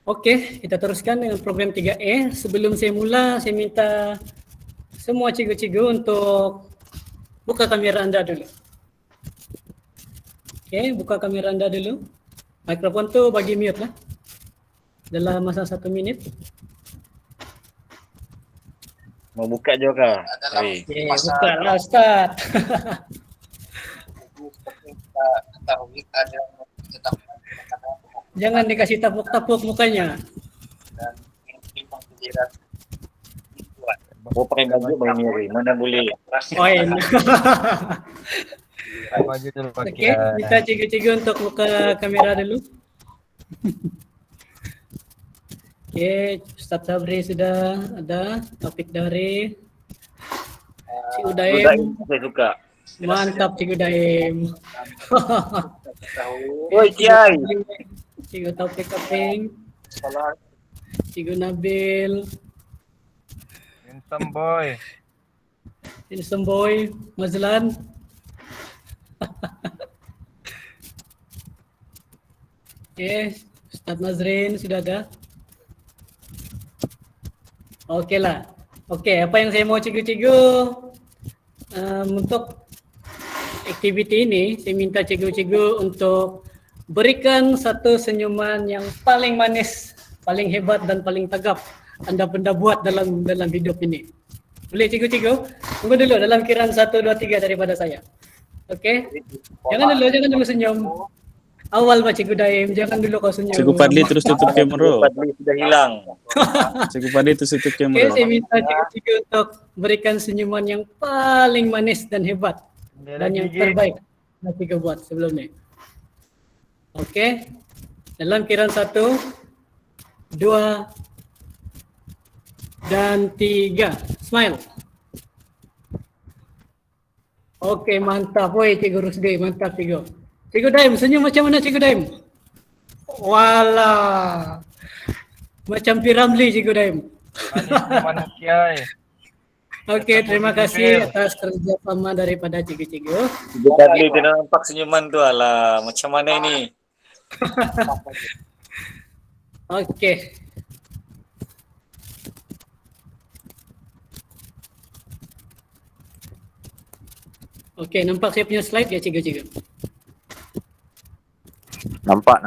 Okey, kita teruskan dengan program 3A. Sebelum saya mula, saya minta semua cikgu-cikgu untuk buka kamera anda dulu. Okey, buka kamera anda dulu. Mikrofon tu bagi mute lah. Dalam masa 1 minit. Mau buka juga. Okey, buka lah Ustaz. Jangan dikasih tapuk-tapuk mukanya. Mau pakai baju Bang Miri, mana boleh. Poin. Maju dulu Pak Okey, kita cikgu-cikgu untuk buka kamera dulu. Okey, Ustaz Sabri sudah ada, Taufik Dari, Cikgu Daim. Saya suka. Mantap Cikgu Daim. Oi Kiai. Cikgu Taufik Kaping, Cikgu Nabil, Handsome boy. Handsome Boy, Mazlan. Okey, Ustaz Nazrin sudah ada. Okeylah. Okey, apa yang saya mau cikgu-cikgu untuk aktiviti ini, saya minta cikgu-cikgu untuk berikan satu senyuman yang paling manis, paling hebat dan paling tagap anda pernah buat dalam hidup ini. Boleh cikgu-cikgu? Tunggu dulu dalam kiraan 1, 2, 3 daripada saya. Okey? Jangan dulu senyum. Awal Pak Cikgu Daim, jangan dulu kau senyum. Cikgu Padli terus tutup kamera. Padli sudah hilang. Cikgu Padli terus tutup Okey, kamera. saya minta cikgu-cikgu untuk berikan senyuman yang paling manis dan hebat dan yang terbaik yang cikgu buat sebelum ni. Okey. Dalam kiraan 1, 2 dan 3. Smile. Okey, mantap. Woi, Cikgu Rusdi, mantap Cikgu. Cikgu Daim, senyum macam mana Cikgu Daim? Walah. Macam Piramli Cikgu Daim. Mana Kiai? Okey, terima kasih atas kerjasama daripada cikgu-cikgu. Cikgu Padli tidak nampak senyuman tu. Alah, macam mana ini? Okey. Okey, nampak saya punya slide ya cikgu-cikgu? Nampak.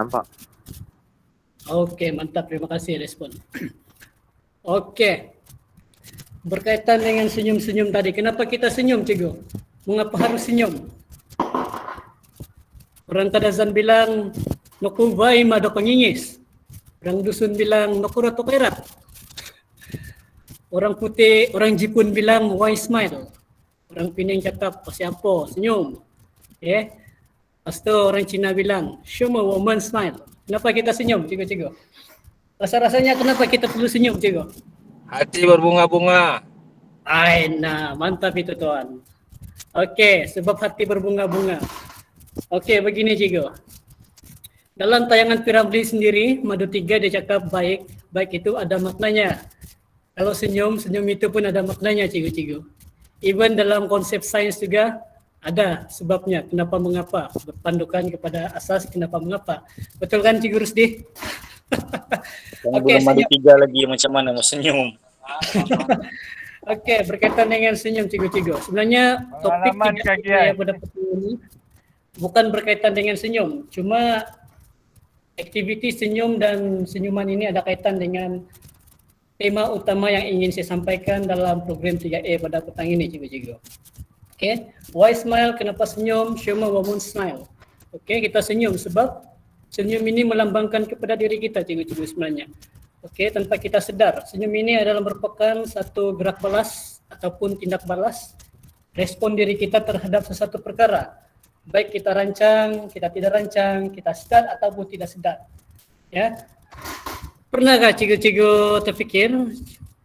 Okey, mantap. Terima kasih respon. Okey. Berkaitan dengan senyum-senyum tadi, kenapa kita senyum cikgu? Mengapa harus senyum? Orang Kadazan bilang, "Nokuvai mado pengingis." Orang dusun bilang, "Nokura tokerat." Orang putih, orang Jepun bilang, "Why smile?" Orang Penang cakap, "Pasiapo, senyum." Okay. Lepas tu orang Cina bilang, "Show me woman smile." Kenapa kita senyum cikgu-cikgu? Rasa-rasanya kenapa kita perlu senyum cikgu? Hati berbunga-bunga. Nah, mantap itu tuan. Okey, sebab hati berbunga-bunga. Okey, begini cikgu. Dalam tayangan Piramli sendiri, Madu 3 dia cakap baik itu ada maknanya. Kalau senyum itu pun ada maknanya cikgu-cikgu. Even dalam konsep sains juga ada sebabnya, kenapa mengapa, berpandukan kepada asas kenapa mengapa. Betul kan Cikgu Rusdi? Okey, Madu 3 lagi macam mana mau senyum? Okey, berkaitan dengan senyum cikgu-cikgu. Sebenarnya topik saya pada petang ini bukan berkaitan dengan senyum. Cuma aktiviti senyum dan senyuman ini ada kaitan dengan tema utama yang ingin saya sampaikan dalam program 3A pada petang ini cikgu-cikgu. Okey, why smile? Kenapa senyum? Show me woman smile. Okey, kita senyum sebab senyum ini melambangkan kepada diri kita cikgu-cikgu sebenarnya. Okey, tanpa kita sedar, senyum ini adalah merupakan satu gerak balas ataupun tindak balas respon diri kita terhadap sesuatu perkara. Baik kita rancang, kita tidak rancang, kita sedar ataupun tidak sedar. Ya. Pernahkah cikgu-cikgu terfikir,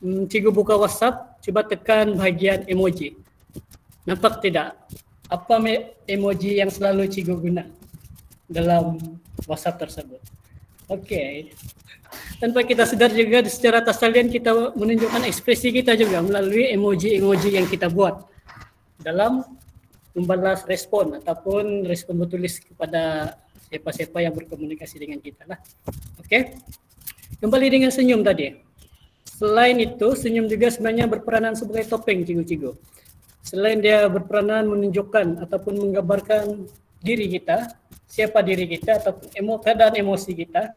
cikgu buka WhatsApp, coba tekan bahagian emoji. Nampak tidak? Apa emoji yang selalu cikgu guna dalam WhatsApp tersebut? Okey. Tanpa kita sedar juga secara tak sekalian kita menunjukkan ekspresi kita juga melalui emoji-emoji yang kita buat dalam membalas respon ataupun respon bertulis kepada siapa-siapa yang berkomunikasi dengan kita lah. Oke. Kembali dengan senyum tadi. Selain itu, senyum juga sebenarnya berperanan sebagai topeng, cikgu-cikgu. Selain dia berperanan menunjukkan ataupun menggambarkan diri kita, siapa diri kita ataupun keadaan emosi kita,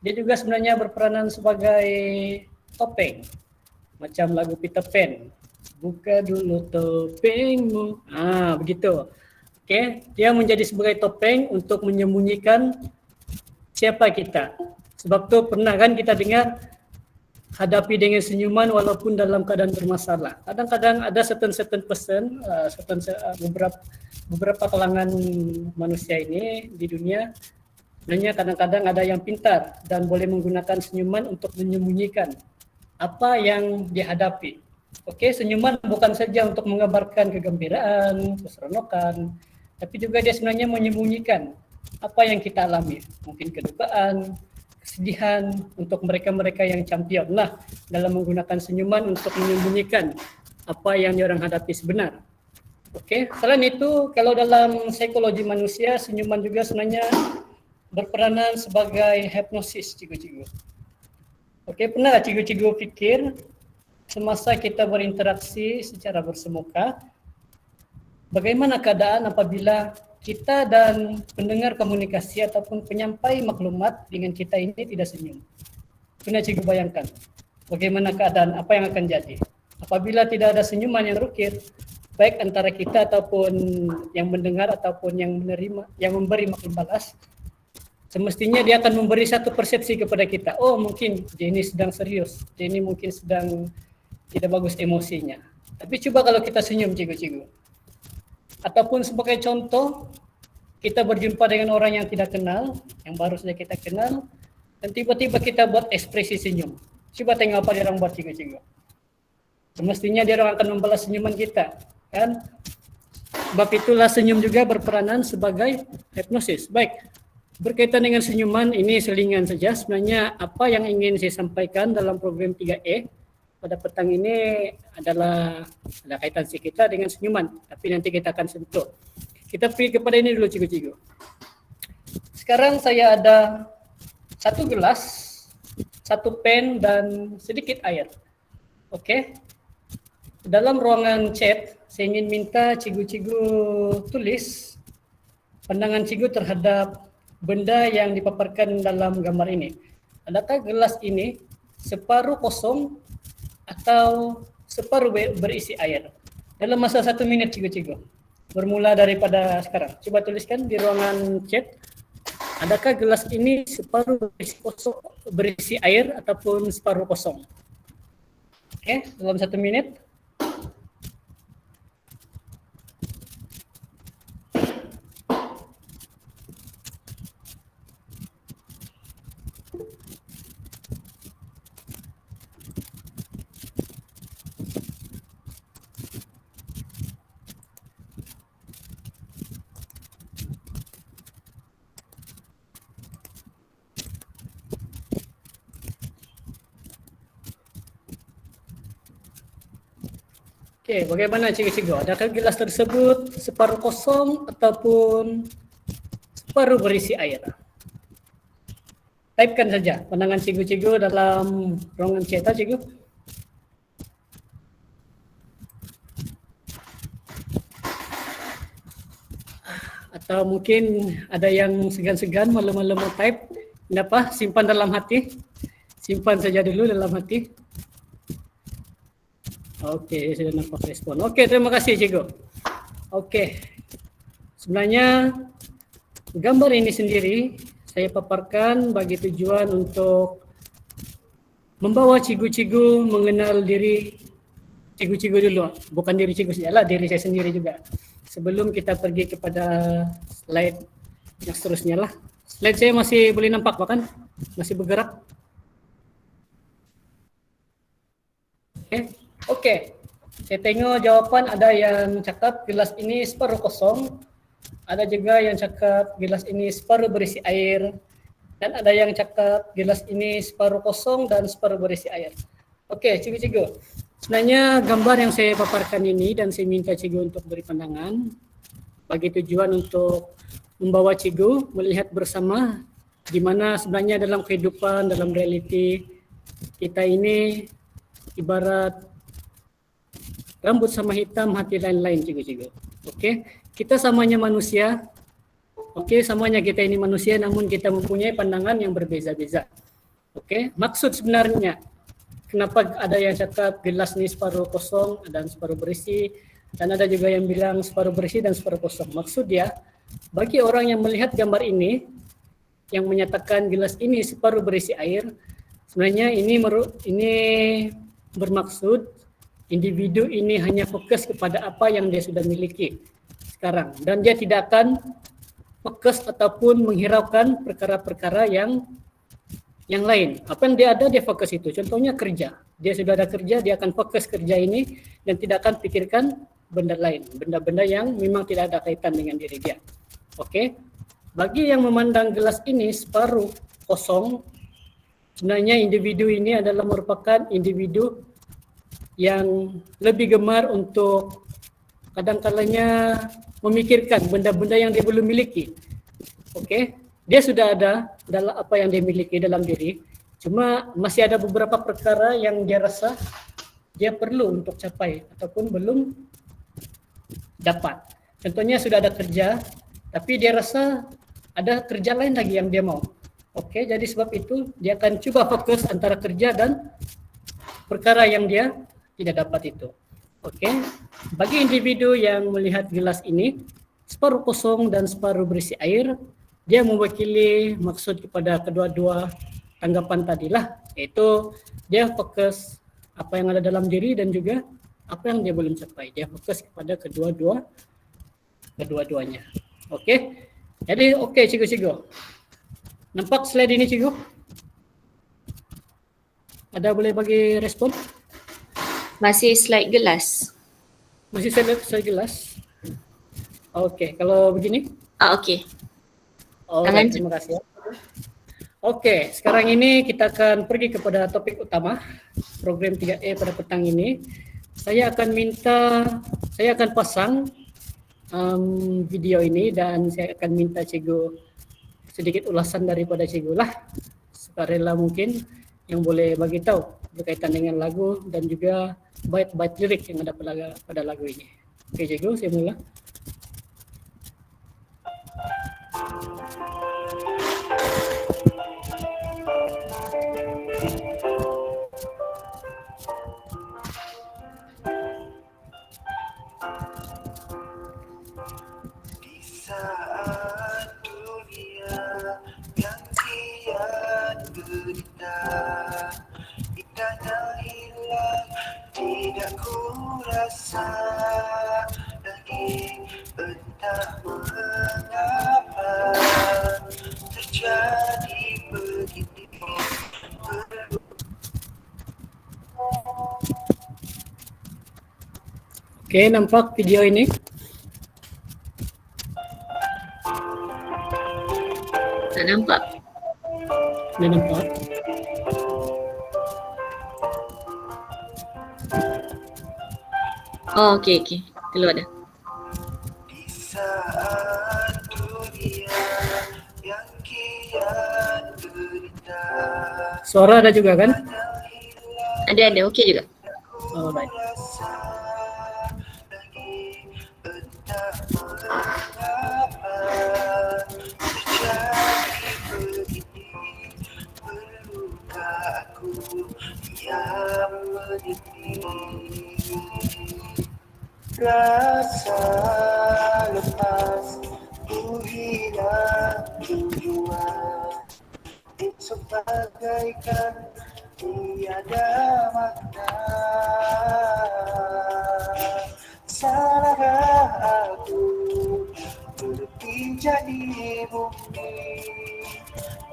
dia juga sebenarnya berperanan sebagai topeng. Macam lagu Peter Pan. Buka dulu topengmu. Begitu. Okey, dia menjadi sebagai topeng untuk menyembunyikan siapa kita. Sebab tu pernah kan kita dengar hadapi dengan senyuman walaupun dalam keadaan bermasalah. Kadang-kadang ada certain person, beberapa kalangan manusia ini di dunia, sebenarnya kadang-kadang ada yang pintar dan boleh menggunakan senyuman untuk menyembunyikan apa yang dihadapi. Okey, senyuman bukan saja untuk menggambarkan kegembiraan, keseronokan, tapi juga dia sebenarnya menyembunyikan apa yang kita alami. Mungkin kedukaan, kesedihan untuk mereka-mereka yang champion lah dalam menggunakan senyuman untuk menyembunyikan apa yang diorang hadapi sebenar. Okey, selain itu kalau dalam psikologi manusia, senyuman juga sebenarnya berperanan sebagai hipnosis, cikgu-cikgu. Okey, pernah cikgu-cikgu fikir semasa kita berinteraksi secara bersemuka, bagaimana keadaan apabila kita dan pendengar komunikasi ataupun penyampai maklumat dengan kita ini tidak senyum? Pernah cikgu bayangkan bagaimana keadaan, apa yang akan jadi apabila tidak ada senyuman yang rukir, baik antara kita ataupun yang mendengar ataupun yang menerima, yang memberi maklum balas. Semestinya dia akan memberi satu persepsi kepada kita. Oh, mungkin dia ini sedang serius, dia ini mungkin sedang tidak bagus emosinya. Tapi coba kalau kita senyum, cikgu-cikgu. Ataupun sebagai contoh, kita berjumpa dengan orang yang tidak kenal, yang baru saja kita kenal, dan tiba-tiba kita buat ekspresi senyum. Coba tengok apa dia orang buat, cikgu-cikgu. Semestinya dia orang akan membalas senyuman kita, kan? Sebab itulah senyum juga berperanan sebagai hipnosis. Baik, berkaitan dengan senyuman ini selingan saja. Sebenarnya apa yang ingin saya sampaikan dalam program 3E pada petang ini adalah ada kaitan kita dengan senyuman, tapi nanti kita akan sentuh. Kita pergi kepada ini dulu, cikgu-cikgu. Sekarang saya ada satu gelas, satu pen dan sedikit air. Okey. Dalam ruangan chat, saya ingin minta cikgu-cikgu tulis pandangan cikgu terhadap benda yang dipaparkan dalam gambar ini. Adakah gelas ini separuh kosong atau separuh berisi air? Dalam masa 1 minit, cikgu-cikgu. Bermula daripada sekarang. Coba tuliskan di ruangan chat. Adakah gelas ini separuh berisi air ataupun separuh kosong? Okey, dalam 1 minit. Okey, bagaimana cikgu-cikgu? Adakah gelas tersebut separuh kosong ataupun separuh berisi air? Typekan saja pandangan cikgu-cikgu dalam ruangan chat, cikgu. Atau mungkin ada yang segan-segan malam-malam mau type. Kenapa? Simpan dalam hati. Simpan saja dulu dalam hati. Okey, saya sudah nampak respon. Okey, terima kasih cikgu. Okey. Sebenarnya gambar ini sendiri saya paparkan bagi tujuan untuk membawa cikgu-cikgu mengenal diri cikgu-cikgu dulu. Bukan diri cikgu sajalah, diri saya sendiri juga. Sebelum kita pergi kepada slide yang seterusnya lah. Slide saya masih boleh nampak bahkan? Masih bergerak? Okey. Saya tengok jawapan ada yang cakap gelas ini separuh kosong. Ada juga yang cakap gelas ini separuh berisi air. Dan ada yang cakap gelas ini separuh kosong dan separuh berisi air. Okey, cikgu-cikgu. Sebenarnya gambar yang saya paparkan ini dan saya minta cikgu untuk beri pandangan bagi tujuan untuk membawa cikgu melihat bersama di mana sebenarnya dalam kehidupan, dalam realiti kita ini ibarat rambut sama hitam, hati lain-lain cikgu-cikgu. Okey, kita samanya manusia. Okey, samanya kita ini manusia namun kita mempunyai pandangan yang berbeza-beza. Okey, maksud sebenarnya kenapa ada yang cakap gelas ni separuh kosong dan separuh berisi, dan ada juga yang bilang separuh berisi dan separuh kosong. Maksud dia, bagi orang yang melihat gambar ini, yang menyatakan gelas ini separuh berisi air, sebenarnya ini bermaksud individu ini hanya fokus kepada apa yang dia sudah miliki sekarang, dan dia tidak akan fokus ataupun menghiraukan perkara-perkara yang lain. Apa yang dia ada, dia fokus itu. Contohnya kerja. Dia sudah ada kerja, dia akan fokus kerja ini dan tidak akan pikirkan benda lain. Benda-benda yang memang tidak ada kaitan dengan diri dia. Okey. Bagi yang memandang gelas ini separuh kosong, sebenarnya individu ini adalah merupakan individu yang lebih gemar untuk kadang-kalanya memikirkan benda-benda yang dia belum miliki. Okey. Dia sudah ada dalam apa yang dia miliki dalam diri, cuma masih ada beberapa perkara yang dia rasa dia perlu untuk capai ataupun belum dapat. Contohnya sudah ada kerja, tapi dia rasa ada kerja lain lagi yang dia mau. Okey, jadi sebab itu dia akan cuba fokus antara kerja dan perkara yang dia tidak dapat itu. Okey, bagi individu yang melihat gelas ini separuh kosong dan separuh berisi air, dia mewakili maksud kepada kedua-dua tanggapan tadilah, iaitu dia fokus apa yang ada dalam diri dan juga apa yang dia belum capai. Dia fokus kepada kedua-duanya. Okey. Jadi okey cikgu-cikgu. Nampak slide ini cikgu? Ada boleh bagi respon? Masih slide gelas. Masih slide gelas? Okey, kalau begini? Okey. Alright, terima kasih. Okey, sekarang ini kita akan pergi kepada topik utama program 3A pada petang ini. Saya akan pasang video ini dan saya akan minta cikgu sedikit ulasan daripada cikgu lah, sekarela mungkin yang boleh bagi tahu berkaitan dengan lagu dan juga bait-bait lirik yang ada pada lagu ini. Okey cikgu, saya mula. Saat dunia yang kian berita, indahnya hilang, tidak ku rasa lagi, entah mengapa terjadi begini. Okey, nampak video ini? Tak nampak. Dah nampak? Oh, okey. Keluar dah. Di saat dunia yang kian berita, Suara ada juga kan? Ada. Okey juga. Alright. rasa lagi, entah mengapa terjadi begini. Perlukah aku yang meniti rasa lepas, ku hilang tujuan, esok bagaikan tiada makna. Salahkah aku berpijak di bumi,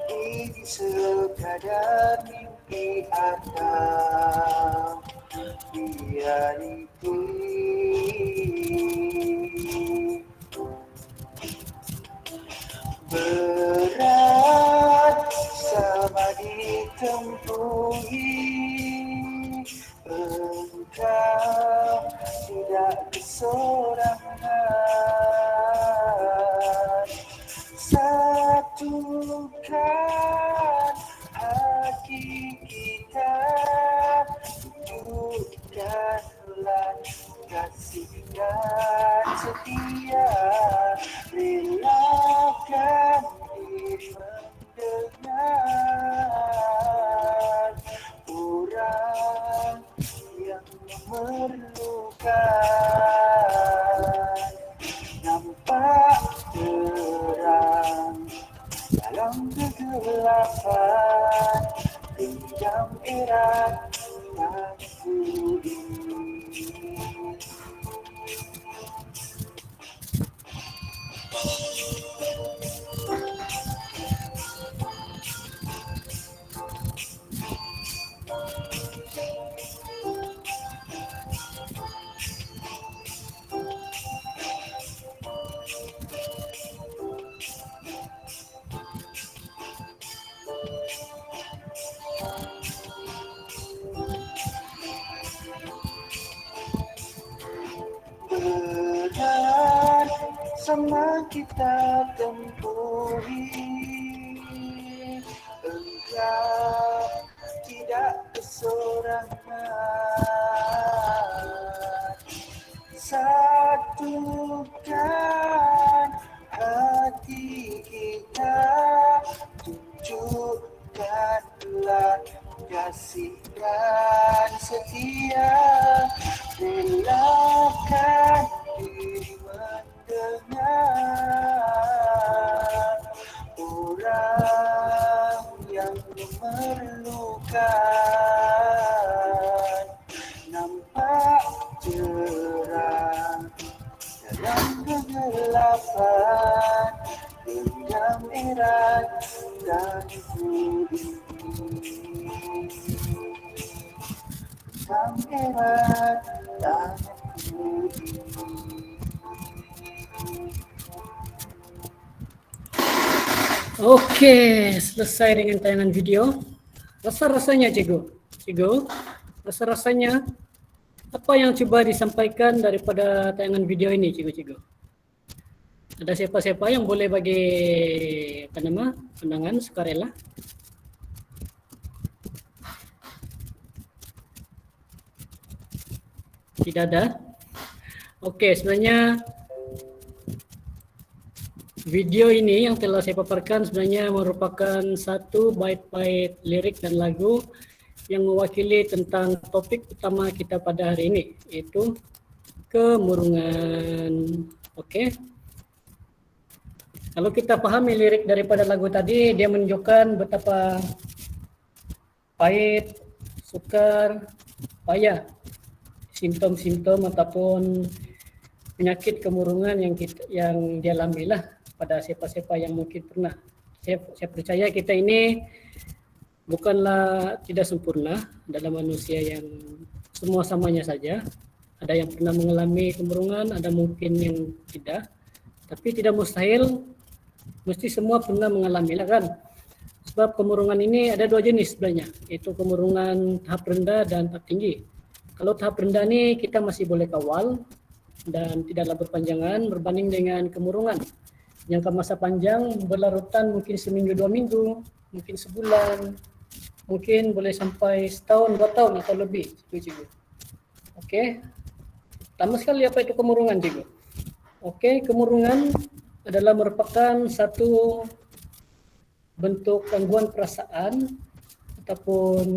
ini sekadar mimpi atau realiti. Berat sama ditempuhi, engkau tidak kesorangan. dendam erat tanganku ini. Berat sama kita tempuhi, engkau tidak kesorangan. Satukan hati kita, tunjukkanlah kasih dan setia, relakan diri mendengar orang yang memerlukan, nampak terang dalam kegelapan, dendam erat dan ini. Dendam erat dan ini. Oke, selesai dengan tayangan video. Rasa-rasanya Cikgu, rasa-rasanya apa yang coba disampaikan daripada tayangan video ini, Cikgu? Ada siapa-siapa yang boleh bagi pandangan sukarela? Tidak ada? Oke, sebenarnya video ini yang telah saya paparkan sebenarnya merupakan satu bait-bait lirik dan lagu yang mewakili tentang topik utama kita pada hari ini, yaitu kemurungan. Oke. Kalau kita pahami lirik daripada lagu tadi, dia menunjukkan betapa pahit, sukar, payah simptom-simptom ataupun penyakit kemurungan yang dialami lah pada siapa-siapa yang mungkin pernah. Saya percaya kita ini bukanlah tidak sempurna dalam manusia yang semua samanya saja. Ada yang pernah mengalami kemurungan, ada mungkin yang tidak. Tapi tidak mustahil, mesti semua pernah mengalami lah kan. Sebab kemurungan ini ada dua jenis sebenarnya, yaitu kemurungan tahap rendah dan tahap tinggi. Kalau tahap rendah ini kita masih boleh kawal dan tidaklah berpanjangan berbanding dengan kemurungan jangka masa panjang berlarutan mungkin seminggu 2 minggu, mungkin sebulan, mungkin boleh sampai setahun 2 tahun atau lebih, Cikgu. Oke. Pertama sekali apa itu kemurungan, Cikgu? Oke, kemurungan adalah merupakan satu bentuk gangguan perasaan ataupun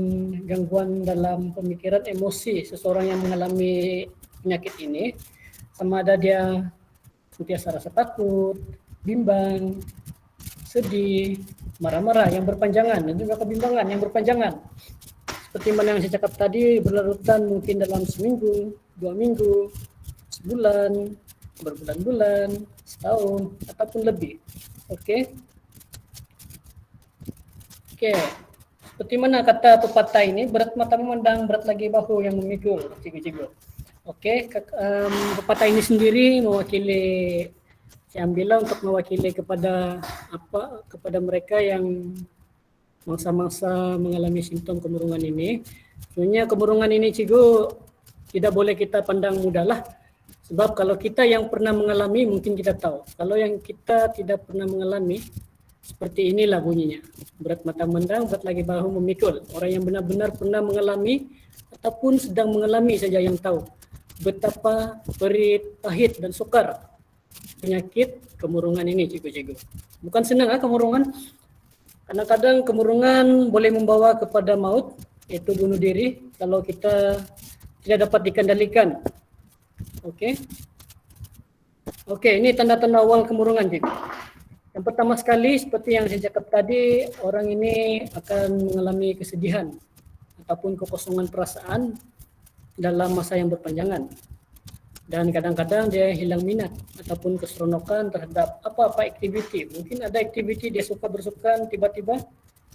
gangguan dalam pemikiran emosi seseorang yang mengalami penyakit ini, sama ada dia sentiasa rasa takut, bimbang, sedih, marah-marah yang berpanjangan dan juga kebimbangan yang berpanjangan. Seperti mana yang saya cakap tadi, berlarutan mungkin dalam seminggu, 2 minggu, sebulan, berbulan-bulan, setahun, ataupun lebih. Oke. Seperti mana kata pepatah ini, berat mata memandang, berat lagi bahu yang memikul, Cikgu. Oke, pepatah ini sendiri mewakili, saya ambillah untuk mewakili kepada mereka yang masa-masa mengalami simptom kemurungan ini. Sebenarnya kemurungan ini, Cikgu, tidak boleh kita pandang mudah lah. Sebab kalau kita yang pernah mengalami mungkin kita tahu. Kalau yang kita tidak pernah mengalami, seperti inilah bunyinya. Berat mata memandang, berat lagi bahu memikul. Orang yang benar-benar pernah mengalami ataupun sedang mengalami saja yang tahu betapa perih, pahit dan sukar penyakit kemurungan ini, Cikgu. Bukan senang kemurungan. Kadang-kadang kemurungan boleh membawa kepada maut, yaitu bunuh diri kalau kita tidak dapat dikendalikan. Oke, ini tanda-tanda awal kemurungan, Cikgu. Yang pertama sekali, seperti yang saya cakap tadi, orang ini akan mengalami kesedihan, ataupun kekosongan perasaan dalam masa yang berpanjangan. Dan kadang-kadang dia hilang minat ataupun keseronokan terhadap apa-apa aktiviti. Mungkin ada aktiviti dia suka bersukan, tiba-tiba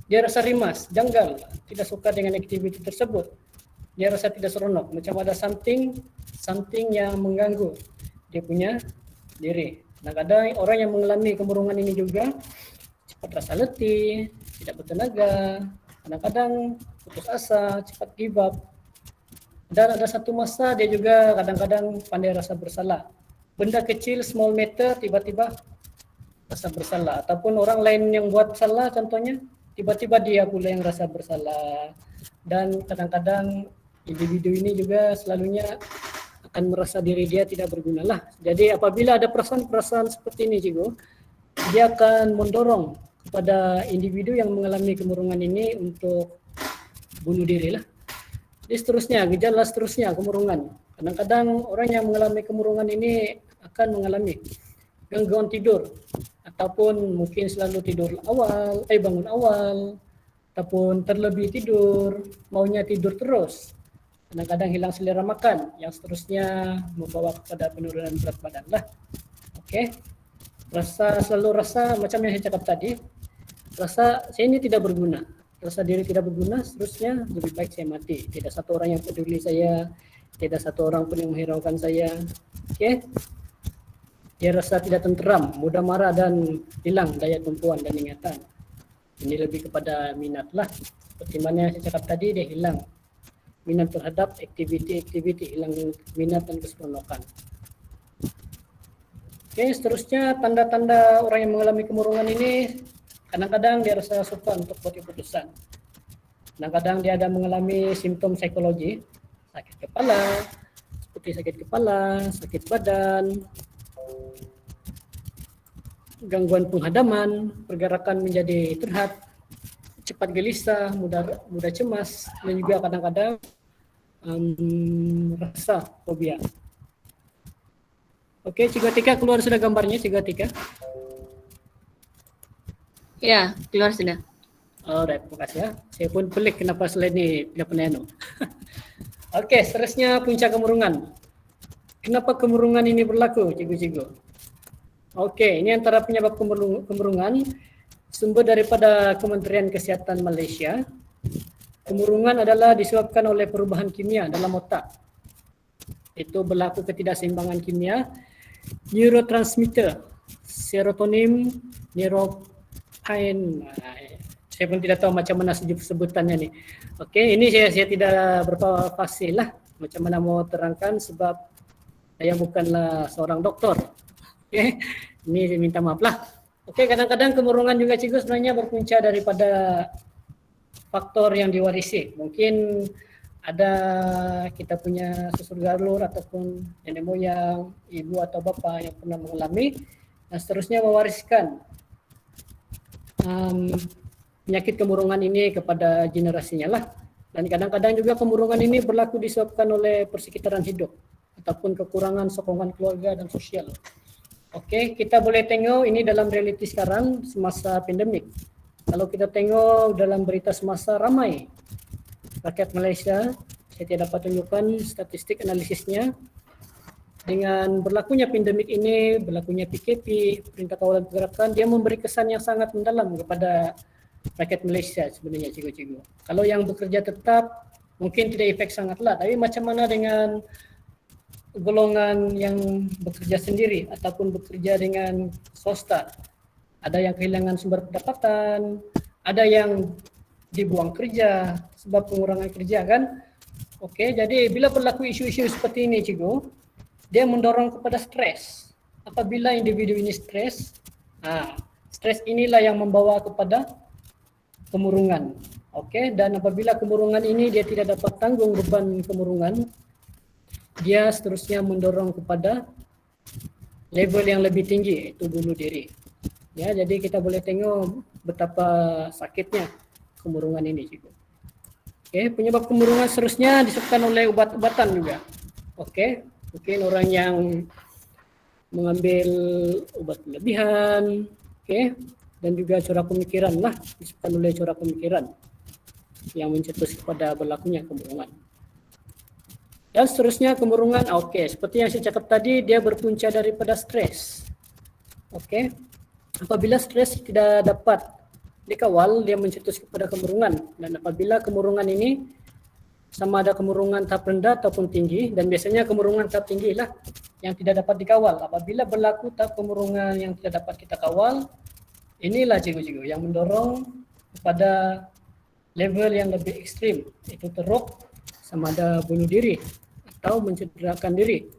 dia rasa rimas, janggal, tidak suka dengan aktiviti tersebut. Dia rasa tidak seronok, macam ada something yang mengganggu dia punya diri. Kadang-kadang orang yang mengalami kemurungan ini juga cepat rasa letih, tidak bertenaga, kadang-kadang putus asa, cepat give up. Dan ada satu masa dia juga kadang-kadang pandai rasa bersalah. Benda kecil, small matter, tiba-tiba rasa bersalah. Ataupun orang lain yang buat salah contohnya, tiba-tiba dia pula yang rasa bersalah. Dan kadang-kadang individu ini juga selalunya akan merasa diri dia tidak berguna lah. Jadi apabila ada perasaan-perasaan seperti ini Cikgu, dia akan mendorong kepada individu yang mengalami kemurungan ini untuk bunuh diri lah. Jadi seterusnya, gejala seterusnya kemurungan. Kadang-kadang orang yang mengalami kemurungan ini akan mengalami gangguan tidur ataupun mungkin selalu bangun awal ataupun terlebih tidur, maunya tidur terus. Kadang-kadang hilang selera makan, yang seterusnya membawa kepada penurunan berat badan lah. Okey. Selalu rasa macam yang saya cakap tadi, rasa saya ini tidak berguna. Rasa diri tidak berguna, seterusnya lebih baik saya mati. Tidak satu orang yang peduli saya, tidak satu orang pun yang menghiraukan saya. Okey. Dia rasa tidak tenteram, mudah marah dan hilang daya tumpuan dan ingatan. Ini lebih kepada minat lah. Seperti mana yang saya cakap tadi, dia hilang minat terhadap aktiviti-aktiviti, hilang minat dan keseronokan. Okey, seterusnya tanda-tanda orang yang mengalami kemurungan ini, kadang-kadang dia rasa sukar untuk buat keputusan. Kadang-kadang dia ada mengalami simptom psikologi, sakit kepala, seperti sakit kepala, sakit badan, gangguan penghadaman, pergerakan menjadi terhad, cepat gelisah, mudah cemas, dan juga kadang-kadang rasa fobia. Okey, Cikgu Atika keluar sudah gambarnya, Cikgu Atika? Ya, keluar sudah. Alright, terima kasih ya. Saya pun pelik kenapa slide ni tidak pernah Okey, seterusnya punca kemurungan. Kenapa kemurungan ini berlaku, Cikgu-Cikgu? Okey, ini antara penyebab kemurungan. Sumber daripada Kementerian Kesihatan Malaysia. Kemurungan adalah disebabkan oleh perubahan kimia dalam otak. Itu berlaku ketidakseimbangan kimia, neurotransmitter, serotonin, neuropine. Saya pun tidak tahu macam mana sebutannya ni. Okey, ini saya tidak berapa fasih lah macam mana mau terangkan sebab saya bukanlah seorang doktor. Okey, ini saya minta maaf lah. Okey, kadang-kadang kemurungan juga Cikgu sebenarnya berpunca daripada faktor yang diwarisi. Mungkin ada kita punya susur galur ataupun nenek moyang, ibu atau bapa yang pernah mengalami dan seterusnya mewariskan penyakit kemurungan ini kepada generasinya lah. Dan kadang-kadang juga kemurungan ini berlaku disebabkan oleh persekitaran hidup ataupun kekurangan sokongan keluarga dan sosial. Okey, kita boleh tengok ini dalam realiti sekarang semasa pandemik. Kalau kita tengok dalam berita semasa ramai rakyat Malaysia, saya tidak dapat tunjukkan statistik analisisnya. Dengan berlakunya pandemik ini, berlakunya PKP, Perintah Kawalan Pergerakan, dia memberi kesan yang sangat mendalam kepada rakyat Malaysia sebenarnya Cikgu-Cikgu. Kalau yang bekerja tetap mungkin tidak efek sangatlah, tapi macam mana dengan golongan yang bekerja sendiri ataupun bekerja dengan swasta? Ada yang kehilangan sumber pendapatan, ada yang dibuang kerja sebab pengurangan kerja kan. Okey, jadi bila berlaku isu-isu seperti ini Cikgu, dia mendorong kepada stres. Apabila individu ini stres, stres inilah yang membawa kepada kemurungan. Okey, dan apabila kemurungan ini dia tidak dapat tanggung beban kemurungan, dia seterusnya mendorong kepada level yang lebih tinggi, iaitu bunuh diri. Ya, jadi kita boleh tengok betapa sakitnya kemurungan ini Cikgu. Okey, penyebab kemurungan seterusnya disebabkan oleh ubat-ubatan juga. Okey, mungkin orang yang mengambil ubat berlebihan, okey, dan juga corak pemikiran lah, disebabkan oleh corak pemikiran. yang mencetus kepada berlakunya kemurungan. Dan seterusnya kemurungan, seperti yang saya cakap tadi, dia berpunca daripada stres. Apabila stres tidak dapat dikawal, dia mencetus kepada kemurungan. Dan apabila kemurungan ini sama ada kemurungan tahap rendah ataupun tinggi, dan biasanya kemurungan tahap tinggi lah yang tidak dapat dikawal. Apabila berlaku tahap kemurungan yang tidak dapat kita kawal, inilah cikgu-cikgu yang mendorong kepada level yang lebih ekstrim, itu teruk, sama ada bunuh diri atau mencederakan diri.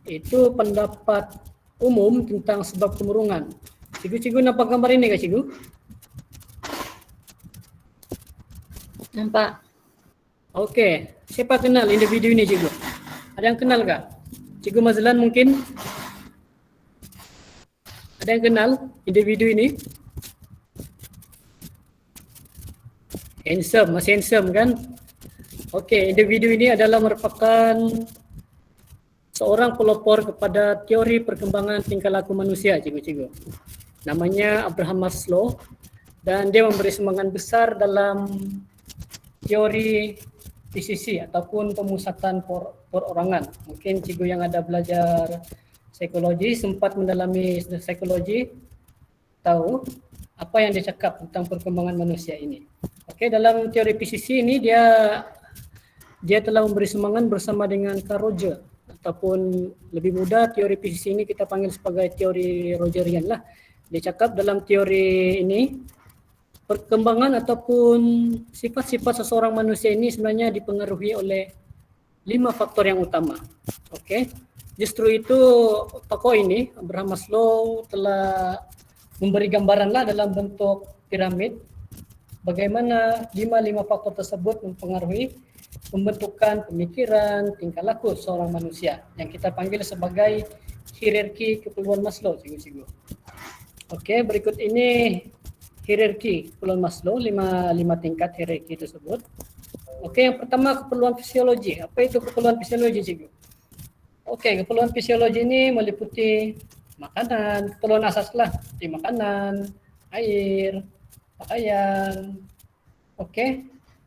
Itu pendapat umum tentang sebab kemurungan. Cikgu-cikgu nampak gambar ini kah cikgu? Nampak. Siapa kenal individu ini cikgu? Ada yang kenal kah? Cikgu Mazlan mungkin? Ada yang kenal individu ini? Handsome, masih handsome kan? Individu ini adalah merupakan seorang pelopor kepada teori perkembangan tingkah laku manusia, cikgu-cikgu. Namanya Abraham Maslow, dan dia memberi sumbangan besar dalam teori PCC ataupun pemusatan perorangan. Mungkin cikgu yang ada belajar psikologi, sempat mendalami psikologi, tahu apa yang dia cakap tentang perkembangan manusia ini. Dalam teori PCC ini dia telah memberi sumbangan bersama dengan Carl Roger, ataupun lebih mudah teori PCC ini kita panggil sebagai teori Rogerian lah. Dia cakap dalam teori ini perkembangan ataupun sifat-sifat seseorang manusia ini sebenarnya dipengaruhi oleh 5 faktor yang utama. Justru itu tokoh ini Abraham Maslow telah memberi gambaran lah dalam bentuk piramid bagaimana 5 faktor tersebut mempengaruhi pembentukan pemikiran, tingkah laku seorang manusia yang kita panggil sebagai hierarki keperluan Maslow, cikgu-cikgu. Berikut ini hierarki keperluan Maslow, 5 tingkat hierarki tersebut. Yang pertama keperluan fisiologi. Apa itu keperluan fisiologi, cikgu? Keperluan fisiologi ini meliputi makanan, keperluan asas lah, seperti makanan, air, pakaian.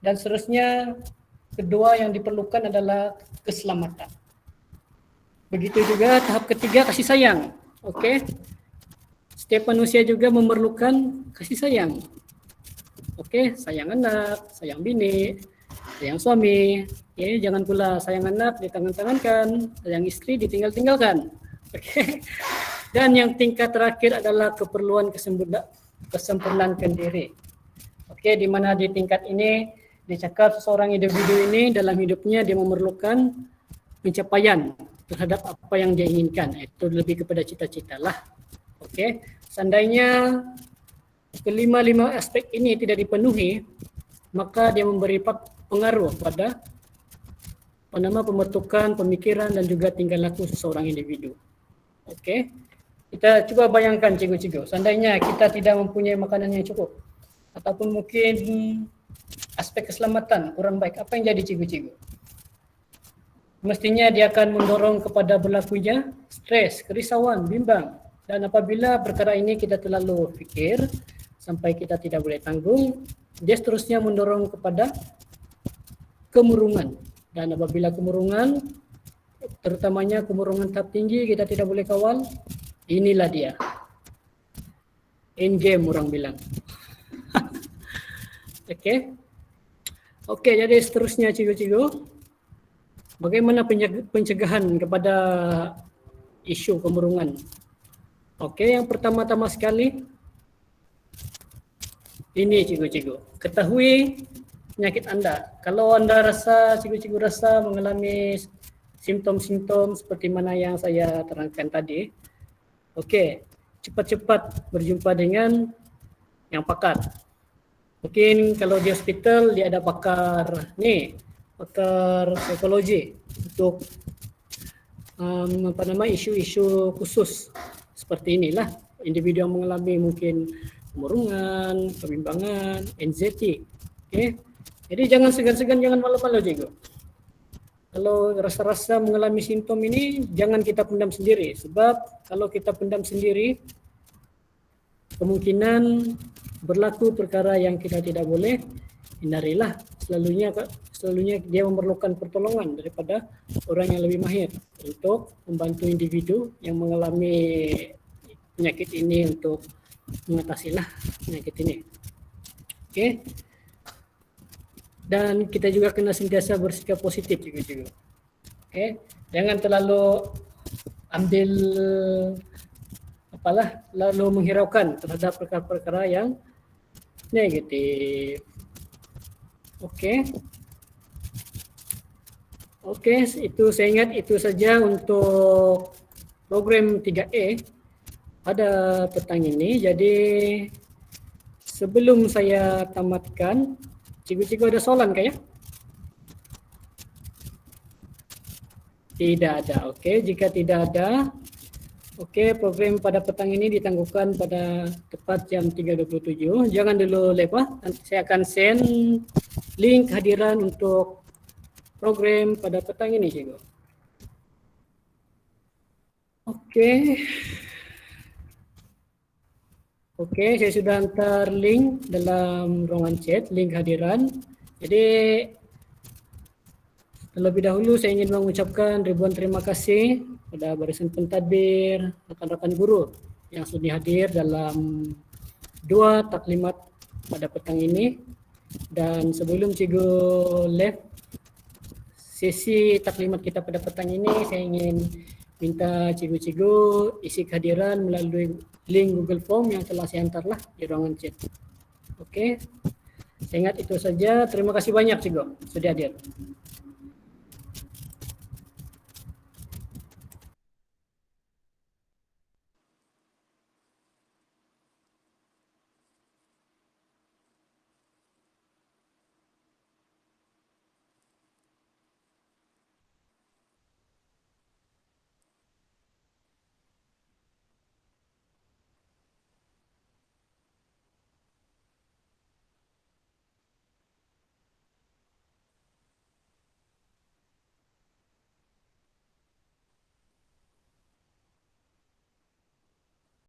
Dan seterusnya kedua yang diperlukan adalah keselamatan. Begitu juga tahap ketiga kasih sayang. Setiap manusia juga memerlukan kasih sayang. Sayang anak, sayang bini, sayang suami. Jangan pula sayang anak ditangan-tangankan, sayang istri ditinggal-tinggalkan. Dan yang tingkat terakhir adalah keperluan kesempurnaan diri. Di mana di tingkat ini dicakap seseorang individu ini dalam hidupnya dia memerlukan pencapaian terhadap apa yang dia inginkan. Itu lebih kepada cita-cita lah. Seandainya kelima aspek ini tidak dipenuhi, maka dia memberi pengaruh pada pembentukan pemikiran dan juga tingkah laku seseorang individu. Kita coba bayangkan cikgu-cikgu, seandainya kita tidak mempunyai makanan yang cukup ataupun mungkin aspek keselamatan kurang baik, apa yang jadi cikgu-cikgu? Mestinya dia akan mendorong kepada berlakunya stres, kerisauan, bimbang. Dan apabila perkara ini kita terlalu fikir sampai kita tidak boleh tanggung, dia seterusnya mendorong kepada kemurungan. Dan apabila kemurungan, terutamanya kemurungan tahap tinggi kita tidak boleh kawal, inilah dia. In game orang bilang. Jadi seterusnya cikgu-cikgu, bagaimana pencegahan kepada isu kemurungan? Yang pertama-tama sekali, ini cikgu-cikgu, ketahui penyakit Anda. Kalau Anda rasa, cikgu-cikgu rasa mengalami simptom-simptom seperti mana yang saya terangkan tadi, cepat-cepat berjumpa dengan yang pakar. Mungkin kalau di hospital dia ada pakar psikologi untuk isu-isu khusus seperti inilah. Individu yang mengalami mungkin kemurungan, kebimbangan, anxiety. Jadi jangan segan-segan, jangan malu-malu cikgu. Kalau rasa-rasa mengalami simptom ini, jangan kita pendam sendiri. Sebab kalau kita pendam sendiri, kemungkinan berlaku perkara yang kita tidak boleh hindarilah. Selalunya dia memerlukan pertolongan daripada orang yang lebih mahir untuk membantu individu yang mengalami penyakit ini untuk mengatasilah penyakit ini. Oke. Dan kita juga kena sentiasa bersikap positif juga. Oke. Jangan terlalu ambil lalu menghiraukan terhadap perkara-perkara yang negatif. Oke. Oke, itu saya ingat itu saja untuk program 3E pada petang ini. Jadi sebelum saya tamatkan, cikgu-cikgu ada soalan kah ya? Tidak ada. Oke, jika tidak ada, oke, program pada petang ini ditangguhkan pada tepat jam 3.27. Jangan dulu lupa, nanti saya akan send link hadiran untuk program pada petang ini, cikgu. Oke, saya sudah antar link dalam ruangan chat, link hadiran. Jadi terlebih dahulu saya ingin mengucapkan ribuan terima kasih pada barisan pentadbir, rekan-rekan guru yang sudah hadir dalam 2 taklimat pada petang ini. Dan sebelum cikgu live sesi taklimat kita pada petang ini, saya ingin minta cikgu-cikgu isi kehadiran melalui link Google Form yang telah saya hantarlah di ruangan chat. Oke, saya ingat itu saja. Terima kasih banyak cikgu sudah hadir.